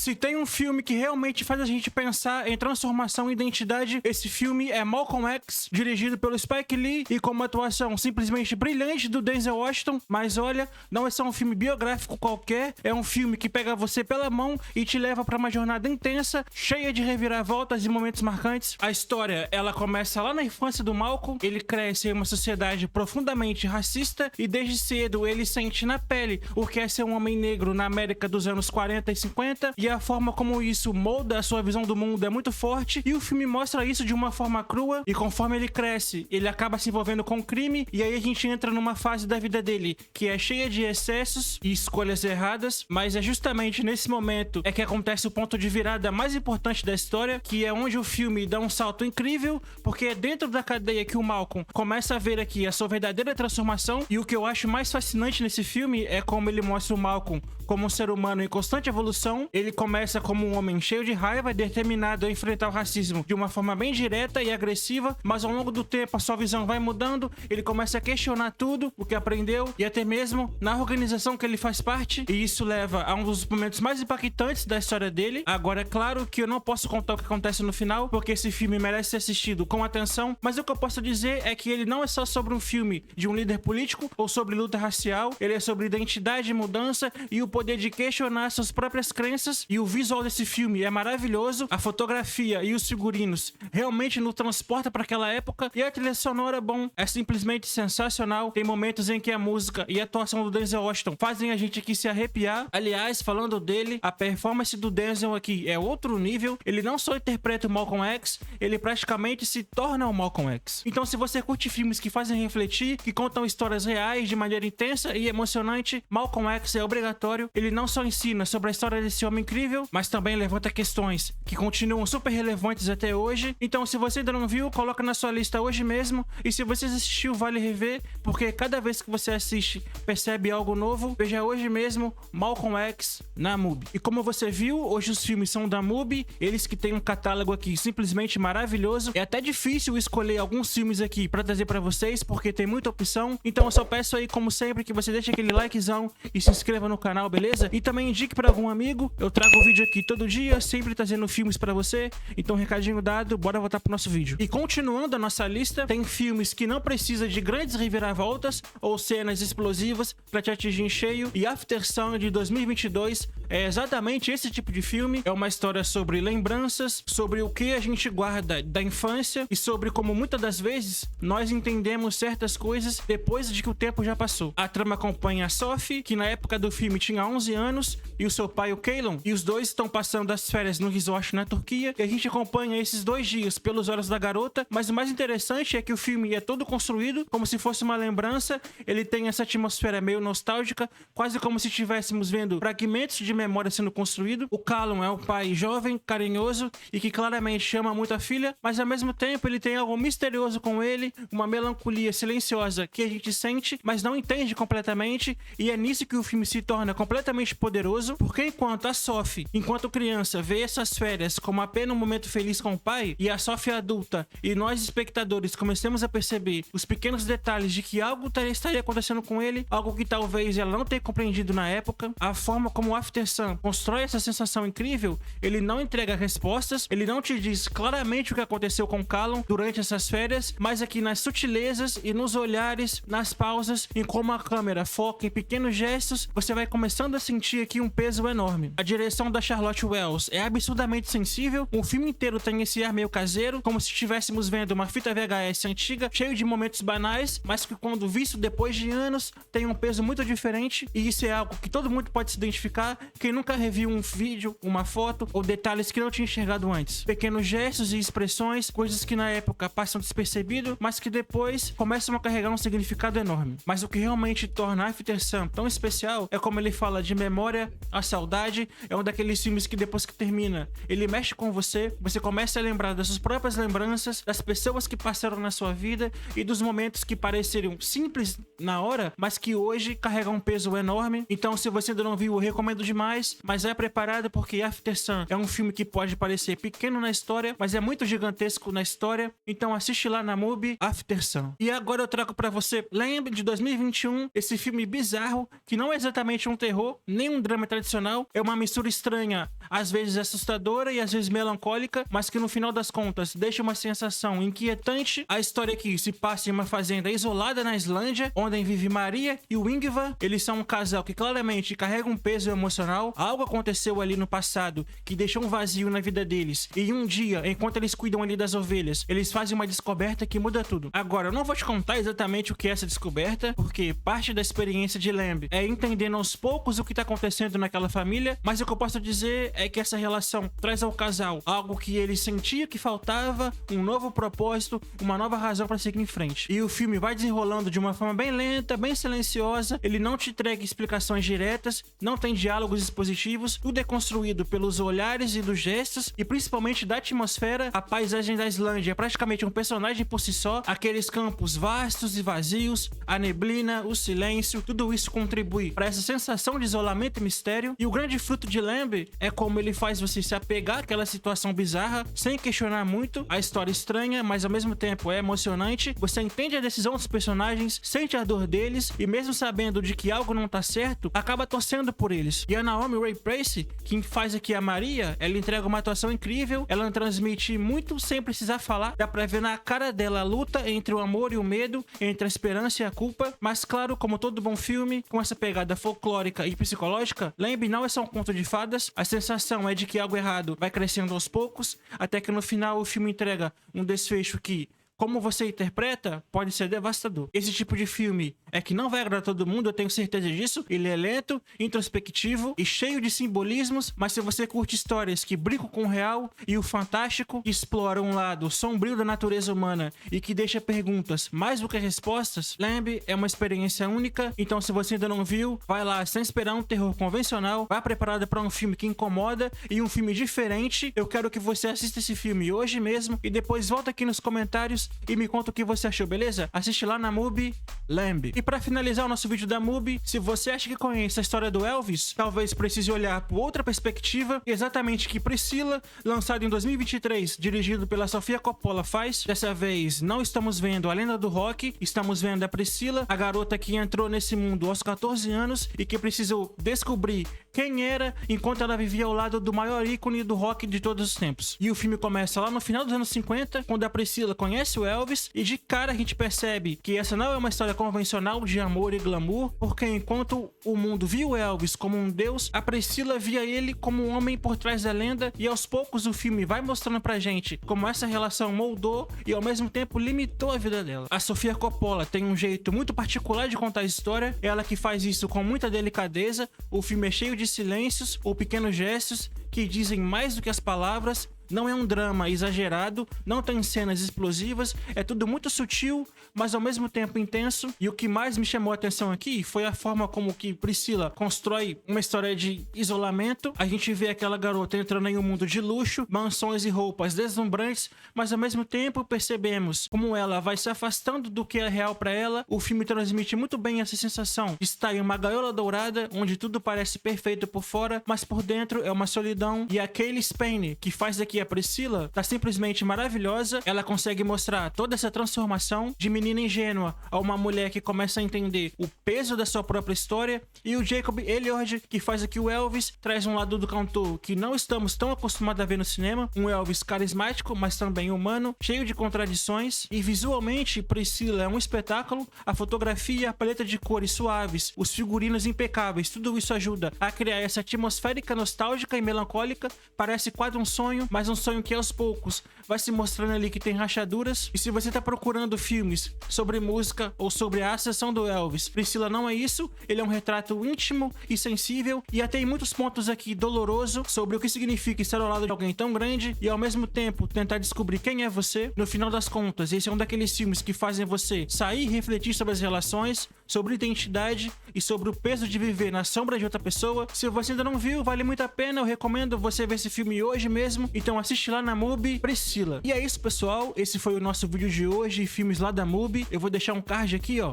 Se tem um filme que realmente faz a gente pensar em transformação e identidade, esse filme é Malcolm X, dirigido pelo Spike Lee e com uma atuação simplesmente brilhante do Denzel Washington. Mas olha, não é só um filme biográfico qualquer, é um filme que pega você pela mão e te leva pra uma jornada intensa, cheia de reviravoltas e momentos marcantes. A história, ela começa lá na infância do Malcolm. Ele cresce em uma sociedade profundamente racista e desde cedo ele sente na pele o que é ser um homem negro na América dos anos 40 e 50, e a forma como isso molda a sua visão do mundo é muito forte, e o filme mostra isso de uma forma crua. E conforme ele cresce, ele acaba se envolvendo com crime, e aí a gente entra numa fase da vida dele que é cheia de excessos e escolhas erradas. Mas é justamente nesse momento é que acontece o ponto de virada mais importante da história, que é onde o filme dá um salto incrível, porque é dentro da cadeia que o Malcolm começa a ver aqui a sua verdadeira transformação. E o que eu acho mais fascinante nesse filme é como ele mostra o Malcolm como um ser humano em constante evolução. Ele começa como um homem cheio de raiva, determinado a enfrentar o racismo de uma forma bem direta e agressiva, mas ao longo do tempo a sua visão vai mudando, ele começa a questionar tudo o que aprendeu e até mesmo na organização que ele faz parte, e isso leva a um dos momentos mais impactantes da história dele. Agora, é claro que eu não posso contar o que acontece no final, porque esse filme merece ser assistido com atenção, mas o que eu posso dizer é que ele não é só sobre um filme de um líder político ou sobre luta racial, ele é sobre identidade e mudança e o poder de questionar suas próprias crenças. E o visual desse filme é maravilhoso, a fotografia e os figurinos realmente nos transporta para aquela época, e a trilha sonora, bom, é simplesmente sensacional. Tem momentos em que a música e a atuação do Denzel Washington fazem a gente aqui se arrepiar. Aliás, falando dele, a performance do Denzel aqui é outro nível. Ele não só interpreta o Malcolm X, ele praticamente se torna o Malcolm X. Então, se você curte filmes que fazem refletir, que contam histórias reais de maneira intensa e emocionante, Malcolm X é obrigatório. Ele não só ensina sobre a história desse homem incrível, mas também levanta questões que continuam super relevantes até hoje. Então, se você ainda não viu, coloca na sua lista hoje mesmo. E se você assistiu, vale rever, porque cada vez que você assiste, percebe algo novo. Veja hoje mesmo Malcolm X na MUBI. E como você viu, hoje os filmes são da MUBI, eles que têm um catálogo aqui simplesmente maravilhoso. É até difícil escolher alguns filmes aqui pra trazer pra vocês, porque tem muita opção. Então eu só peço aí, como sempre, que você deixe aquele likezão e se inscreva no canal, beleza? E também indique pra algum amigo. Eu trago o vídeo aqui todo dia, sempre trazendo filmes pra você. Então, recadinho dado, bora voltar pro nosso vídeo. E continuando a nossa lista, tem filmes que não precisam de grandes reviravoltas ou cenas explosivas pra te atingir em cheio. E After Sun de 2022 é exatamente esse tipo de filme. É uma história sobre lembranças, sobre o que a gente guarda da infância e sobre como muitas das vezes nós entendemos certas coisas depois de que o tempo já passou. A trama acompanha a Sophie, que na época do filme tinha 11 anos, e o seu pai, o Calon, e os dois estão passando as férias no resort na Turquia, e a gente acompanha esses 2 dias pelos olhos da garota. Mas o mais interessante é que o filme é todo construído como se fosse uma lembrança. Ele tem essa atmosfera meio nostálgica, quase como se estivéssemos vendo fragmentos de memória sendo construído. O Calon é um pai jovem, carinhoso e que claramente ama muito a filha, mas ao mesmo tempo ele tem algo misterioso com ele, uma melancolia silenciosa que a gente sente, mas não entende completamente. E é nisso que o filme se torna completamente poderoso, porque enquanto a Sophie, enquanto criança, vê essas férias como apenas um momento feliz com o pai, e a Sophie adulta e nós espectadores começamos a perceber os pequenos detalhes de que algo estaria acontecendo com ele, algo que talvez ela não tenha compreendido na época. A forma como o After Sun constrói essa sensação incrível, ele não entrega respostas, ele não te diz claramente o que aconteceu com Calon durante essas férias, mas aqui nas sutilezas e nos olhares, nas pausas, em como a câmera foca em pequenos gestos, você vai começando a sentir aqui um peso enorme. A direção da Charlotte Wells é absurdamente sensível, o filme inteiro tem esse ar meio caseiro, como se estivéssemos vendo uma fita VHS antiga, cheio de momentos banais, mas que quando visto depois de anos, tem um peso muito diferente, e isso é algo que todo mundo pode se identificar. Quem nunca reviu um vídeo, uma foto, ou detalhes que não tinha enxergado antes. Pequenos gestos e expressões, coisas que na época passam despercebido, mas que depois começam a carregar um significado enorme. Mas o que realmente torna After Sun tão especial é como ele fala de memória, a saudade. É um daqueles filmes que depois que termina, ele mexe com você, você começa a lembrar das suas próprias lembranças, das pessoas que passaram na sua vida e dos momentos que pareceram simples na hora, mas que hoje carregam um peso enorme. Então, se você ainda não viu, eu recomendo demais. demais, mas é preparado porque After Sun é um filme que pode parecer pequeno na história, mas é muito gigantesco na história. Então assiste lá na MUBI, After Sun. E agora eu trago pra você Lamb, de 2021, esse filme bizarro, que não é exatamente um terror, nem um drama tradicional, é uma mistura estranha, às vezes assustadora e às vezes melancólica, mas que no final das contas deixa uma sensação inquietante. A história aqui se passa em uma fazenda isolada na Islândia, onde vive Maria e o Ingvar. Eles são um casal que claramente carrega um peso emocional. Algo aconteceu ali no passado que deixou um vazio na vida deles, e um dia, enquanto eles cuidam ali das ovelhas, eles fazem uma descoberta que muda tudo. Agora, eu não vou te contar exatamente o que é essa descoberta, porque parte da experiência de Lamb é entendendo aos poucos o que tá acontecendo naquela família, mas o que eu posso dizer é que essa relação traz ao casal algo que ele sentia que faltava, um novo propósito, uma nova razão pra seguir em frente. E o filme vai desenrolando de uma forma bem lenta, bem silenciosa, ele não te entrega explicações diretas, não tem diálogos expositivos, tudo é construído pelos olhares e dos gestos, e principalmente da atmosfera. A paisagem da Islândia é praticamente um personagem por si só, aqueles campos vastos e vazios, a neblina, o silêncio, tudo isso contribui para essa sensação de isolamento e mistério. E o grande fruto de Lamb é como ele faz você se apegar àquela situação bizarra, sem questionar muito. A história estranha, mas ao mesmo tempo é emocionante. Você entende a decisão dos personagens, sente a dor deles, e mesmo sabendo de que algo não tá certo, acaba torcendo por eles. E a Naomi Ray Price, que faz aqui a Maria, ela entrega uma atuação incrível, ela transmite muito sem precisar falar, dá pra ver na cara dela a luta entre o amor e o medo, entre a esperança e a culpa. Mas claro, como todo bom filme, com essa pegada folclórica e psicológica, Lamb não é só um conto de fadas. A sensação é de que algo errado vai crescendo aos poucos, até que no final o filme entrega um desfecho que, como você interpreta, pode ser devastador. Esse tipo de filme é que não vai agradar todo mundo, eu tenho certeza disso. Ele é lento, introspectivo e cheio de simbolismos, mas se você curte histórias que brincam com o real e o fantástico, que exploram um lado sombrio da natureza humana e que deixa perguntas mais do que respostas, Lamb é uma experiência única. Então, se você ainda não viu, vai lá sem esperar um terror convencional, vá preparado para um filme que incomoda e um filme diferente. Eu quero que você assista esse filme hoje mesmo e depois volta aqui nos comentários e me conta o que você achou, beleza? Assiste lá na MUBI, Lamb. E pra finalizar o nosso vídeo da MUBI, se você acha que conhece a história do Elvis, talvez precise olhar por outra perspectiva, exatamente que Priscilla, lançado em 2023, dirigido pela Sofia Coppola, faz. Dessa vez, não estamos vendo a lenda do rock, estamos vendo a Priscilla, a garota que entrou nesse mundo aos 14 anos e que precisou descobrir quem era enquanto ela vivia ao lado do maior ícone do rock de todos os tempos. E o filme começa lá no final dos anos 50, quando a Priscilla conhece o Elvis, e de cara a gente percebe que essa não é uma história convencional de amor e glamour, porque enquanto o mundo viu Elvis como um deus, a Priscilla via ele como um homem por trás da lenda, e aos poucos o filme vai mostrando pra gente como essa relação moldou e ao mesmo tempo limitou a vida dela. A Sofia Coppola tem um jeito muito particular de contar a história, ela que faz isso com muita delicadeza. O filme é cheio de silêncios ou pequenos gestos que dizem mais do que as palavras. Não é um drama exagerado, não tem cenas explosivas, é tudo muito sutil, mas ao mesmo tempo intenso. E o que mais me chamou a atenção aqui foi a forma como que Priscilla constrói uma história de isolamento. A gente vê aquela garota entrando em um mundo de luxo, mansões e roupas deslumbrantes, mas ao mesmo tempo percebemos como ela vai se afastando do que é real pra ela. O filme transmite muito bem essa sensação de estar em uma gaiola dourada, onde tudo parece perfeito por fora, mas por dentro é uma solidão. E a Cailee Spaeny, que faz aqui a Priscilla, tá simplesmente maravilhosa. Ela consegue mostrar toda essa transformação de menina ingênua a uma mulher que começa a entender o peso da sua própria história. E o Jacob Elord, que faz aqui o Elvis, traz um lado do cantor que não estamos tão acostumados a ver no cinema, um Elvis carismático, mas também humano, cheio de contradições. E visualmente, Priscilla é um espetáculo. A fotografia, a paleta de cores suaves, os figurinos impecáveis, tudo isso ajuda a criar essa atmosférica nostálgica e melancólica. Parece quase um sonho, mas um sonho que aos poucos vai se mostrando ali que tem rachaduras. E se você tá procurando filmes sobre música ou sobre a ascensão do Elvis, Priscilla não é isso. Ele é um retrato íntimo e sensível, e até em muitos pontos aqui doloroso sobre o que significa estar ao lado de alguém tão grande e ao mesmo tempo tentar descobrir quem é você. No final das contas, esse é um daqueles filmes que fazem você sair e refletir sobre as relações, sobre identidade e sobre o peso de viver na sombra de outra pessoa. Se você ainda não viu, vale muito a pena, eu recomendo você ver esse filme hoje mesmo. Então assiste lá na MUBI, Priscilla. E é isso, pessoal, esse foi o nosso vídeo de hoje, filmes lá da MUBI. Eu vou deixar um card aqui, ó,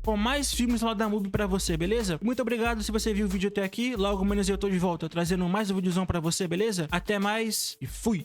com mais filmes lá da MUBI pra você, beleza? Muito obrigado se você viu o vídeo até aqui. Logo menos eu tô de volta trazendo mais um videozão pra você, beleza? Até mais e fui!